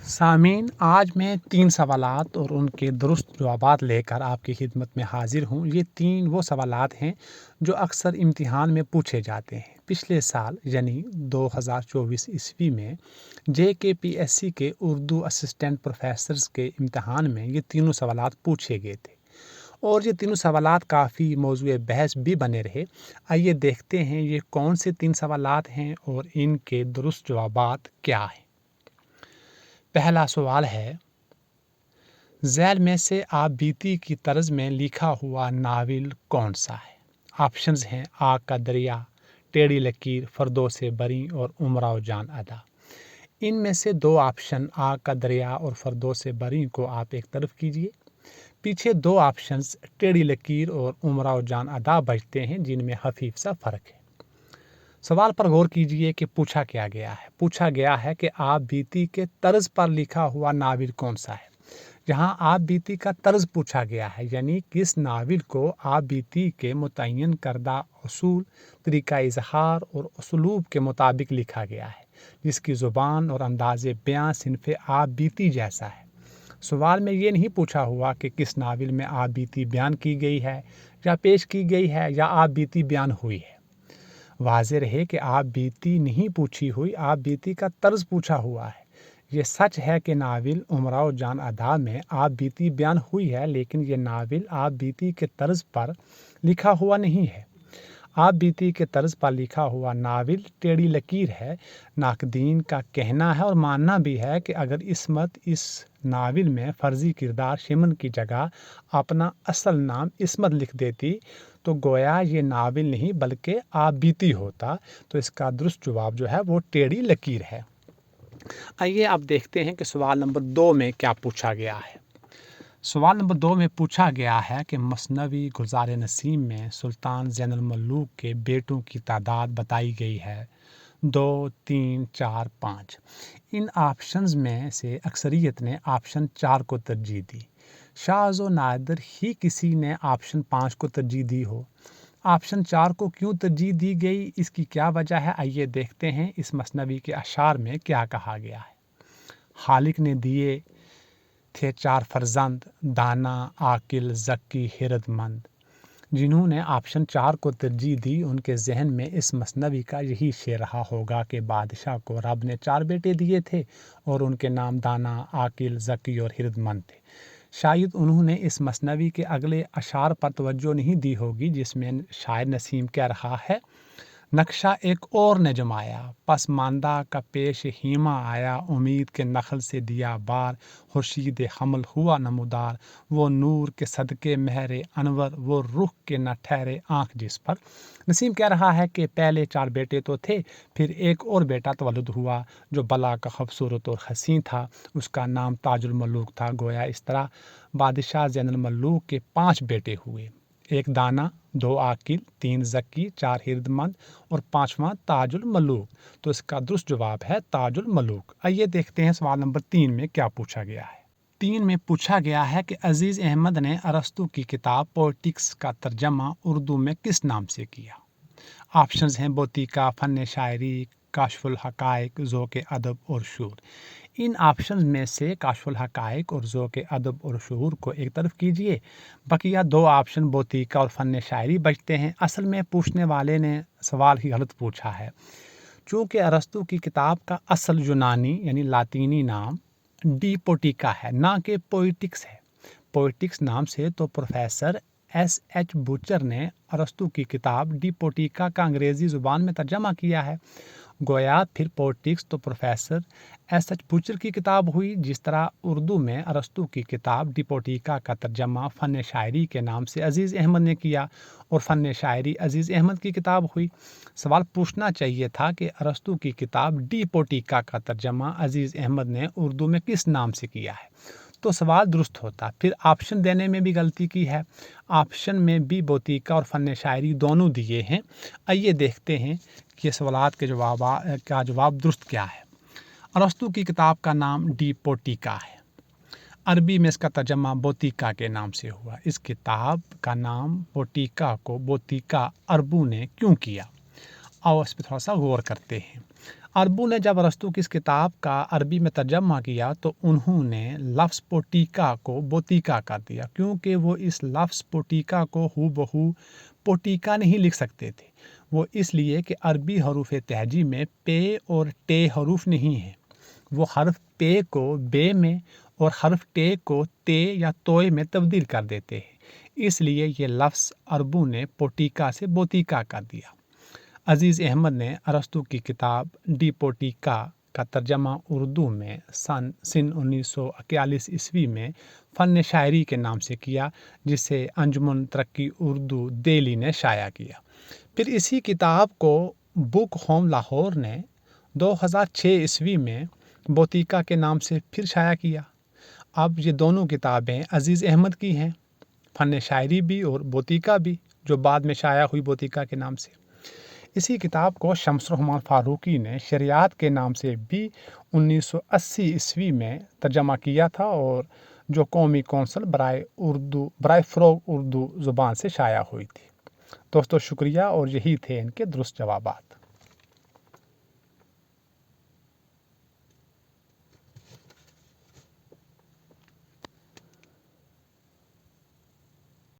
سامعین، آج میں 3 سوالات اور ان کے درست جوابات لے کر آپ کی خدمت میں حاضر ہوں۔ یہ 3 وہ سوالات ہیں جو اکثر امتحان میں پوچھے جاتے ہیں۔ پچھلے سال یعنی 2024 میں JKPSC کے اردو اسسٹنٹ پروفیسرز کے امتحان میں یہ تینوں سوالات پوچھے گئے تھے اور یہ تینوں سوالات کافی موضوع بحث بھی بنے رہے۔ آئیے دیکھتے ہیں یہ کون سے 3 سوالات ہیں اور ان کے درست جوابات کیا ہیں۔ پہلا سوال ہے، ذیل میں سے آپ بیتی کی طرز میں لکھا ہوا ناول کون سا ہے؟ آپشنز ہیں آگ کا دریا، ٹیڑھی لکیر، فردوس بریں اور امراؤ جان ادا۔ ان میں سے 2 آپشن آگ کا دریا اور فردوس بریں کو آپ ایک طرف کیجئے۔ پیچھے 2 آپشنز ٹیڑھی لکیر اور امراؤ جان ادا بچتے ہیں جن میں خفیف سا فرق ہے۔ سوال پر غور کیجئے کہ پوچھا کیا گیا ہے۔ پوچھا گیا ہے کہ آپ بیتی کے طرز پر لکھا ہوا ناول کون سا ہے۔ جہاں آپ بیتی کا طرز پوچھا گیا ہے یعنی کس ناول کو آپ بیتی کے متعین کردہ اصول، طریقہ اظہار اور اسلوب کے مطابق لکھا گیا ہے، جس کی زبان اور انداز بیاں صنف آپ بیتی جیسا ہے۔ سوال میں یہ نہیں پوچھا ہوا کہ کس ناول میں آپ بیتی بیان کی گئی ہے یا پیش کی گئی ہے یا آپ بیتی بیان ہوئی ہے۔ واضح رہے کہ آپ بیتی نہیں پوچھی ہوئی، آپ بیتی کا طرز پوچھا ہوا ہے۔ یہ سچ ہے کہ ناول امراؤ جان ادا میں آپ بیتی بیان ہوئی ہے، لیکن یہ ناول آپ بیتی کے طرز پر لکھا ہوا نہیں ہے۔ آپ بیتی کے طرز پر لکھا ہوا ناول ٹیڑھی لکیر ہے۔ ناقدین کا کہنا ہے اور ماننا بھی ہے کہ اگر عصمت اس ناول میں فرضی کردار شمن کی جگہ اپنا اصل نام عصمت لکھ دیتی تو گویا یہ ناول نہیں بلکہ آپ بیتی ہوتا۔ تو اس کا درست جواب جو ہے وہ ٹیڑھی لکیر ہے۔ آئیے اب دیکھتے ہیں کہ سوال نمبر 2 میں کیا پوچھا گیا ہے۔ سوال نمبر 2 میں پوچھا گیا ہے کہ مثنوی گلزار نسیم میں سلطان زین الملوک کے بیٹوں کی تعداد بتائی گئی ہے 2، 3، 4، 5۔ ان آپشنز میں سے اکثریت نے آپشن 4 کو ترجیح دی، شاذ و نادر ہی کسی نے آپشن 5 کو ترجیح دی ہو۔ آپشن 4 کو کیوں ترجیح دی گئی، اس کی کیا وجہ ہے؟ آئیے دیکھتے ہیں اس مثنوی کے اشعار میں کیا کہا گیا ہے۔ خالق نے دیے تھے 4 فرزند، دانا، عاقل، ذکی، خرد مند۔ جنہوں نے آپشن 4 کو ترجیح دی ان کے ذہن میں اس مثنوی کا یہی شعر رہا ہوگا کہ بادشاہ کو رب نے 4 بیٹے دیے تھے اور ان کے نام دانا، عاقل، ذکی اور خرد مند تھے۔ شاید انہوں نے اس مثنوی کے اگلے اشعار پر توجہ نہیں دی ہوگی جس میں شاعر نسیم کہہ رہا ہے، نقشہ ایک اور نے جمایا، پس ماندہ کا پیش ہیما آیا، امید کے نخل سے دیا بار، خورشید حمل ہوا نمودار، وہ نور کے صدقے مہر انور، وہ رخ کے نہ ٹھہرے آنکھ جس پر۔ نسیم کہہ رہا ہے کہ پہلے 4 بیٹے تو تھے، پھر ایک اور بیٹا تولد ہوا جو بلا کا خوبصورت اور حسین تھا، اس کا نام تاج الملوک تھا۔ گویا اس طرح بادشاہ زین الملوک کے 5 بیٹے ہوئے، 1 دانا، 2 عاقل، 3 ذکی، 4 خرد مند اور 5واں تاج الملوک۔ تو اس کا درست جواب ہے تاج الملوک۔ آئیے دیکھتے ہیں سوال نمبر 3 میں کیا پوچھا گیا ہے۔ 3 میں پوچھا گیا ہے کہ عزیز احمد نے ارسطو کی کتاب پوئٹکس کا ترجمہ اردو میں کس نام سے کیا؟ آپشنز ہیں بوتیکا، فن شاعری، کاشف الحقائق، ذوق ادب اور شعور۔ ان آپشنز میں سے کاشف الحقائق اور ذوق ادب اور شعور کو ایک طرف کیجئے۔ بقیہ 2 آپشن بوتیکا اور فن شاعری بچتے ہیں۔ اصل میں پوچھنے والے نے سوال ہی غلط پوچھا ہے، چونکہ ارسطو کی کتاب کا اصل یونانی یعنی لاطینی نام ڈی پوٹیکا ہے، نہ کہ پوئٹکس ہے۔ پوئٹکس نام سے تو پروفیسر SH بوچر نے ارسطو کی کتاب ڈی پوٹیکا کا انگریزی زبان میں ترجمہ کیا ہے۔ گویا پھر پوئٹکس تو پروفیسر SH بوچر کی کتاب ہوئی، جس طرح اردو میں ارسطو کی کتاب ڈی پوٹیکا کا ترجمہ فن شاعری کے نام سے عزیز احمد نے کیا اور فن شاعری عزیز احمد کی کتاب ہوئی۔ سوال پوچھنا چاہیے تھا کہ ارسطو کی کتاب ڈی پوٹیکا کا ترجمہ عزیز احمد نے اردو میں کس نام سے کیا ہے، تو سوال درست ہوتا۔ پھر آپشن دینے میں بھی غلطی کی ہے، آپشن میں بھی بوتیکا اور فن شاعری دونوں دیے ہیں۔ آئیے دیکھتے ہیں کہ سوالات کے جواب درست کیا ہے۔ ارسطو کی کتاب کا نام ڈی پوٹیکا ہے، عربی میں اس کا ترجمہ بوتیکا کے نام سے ہوا۔ اس کتاب کا نام پوٹیکا کو بوتیکا عربوں نے کیوں کیا؟ آؤ اس پہ تھوڑا سا غور کرتے ہیں۔ عربوں نے جب ارسطو کی اس کتاب کا عربی میں ترجمہ کیا تو انہوں نے لفظ پوٹیکا کو بوتیکا کر دیا، کیونکہ وہ اس لفظ پوٹیکا کو ہو بہو پوٹیکا نہیں لکھ سکتے تھے۔ وہ اس لیے کہ عربی حروف تہجی میں پے اور ٹے حروف نہیں ہیں۔ وہ حرف پے کو بے میں اور حرف ٹے کو تے یا توئے میں تبدیل کر دیتے ہیں، اس لیے یہ لفظ عربوں نے پوٹیکا سے بوتیکا کر دیا۔ عزیز احمد نے ارسطو کی کتاب ڈی پوٹیکا کا ترجمہ اردو میں سن 1941 میں فن شاعری کے نام سے کیا، جسے انجمن ترقی اردو دہلی نے شائع کیا۔ پھر اسی کتاب کو بک ہوم لاہور نے 2006 میں بوتیکا کے نام سے پھر شائع کیا۔ اب یہ دونوں کتابیں عزیز احمد کی ہیں، فن شاعری بھی اور بوتیکا بھی، جو بعد میں شائع ہوئی بوتیکا کے نام سے۔ اسی کتاب کو شمس الرحمن فاروقی نے شریعت کے نام سے بھی 1980 میں ترجمہ کیا تھا، اور جو قومی کونسل برائے فروغ اردو زبان سے شائع ہوئی تھی۔ دوستو شکریہ، اور یہی تھے ان کے درست جوابات۔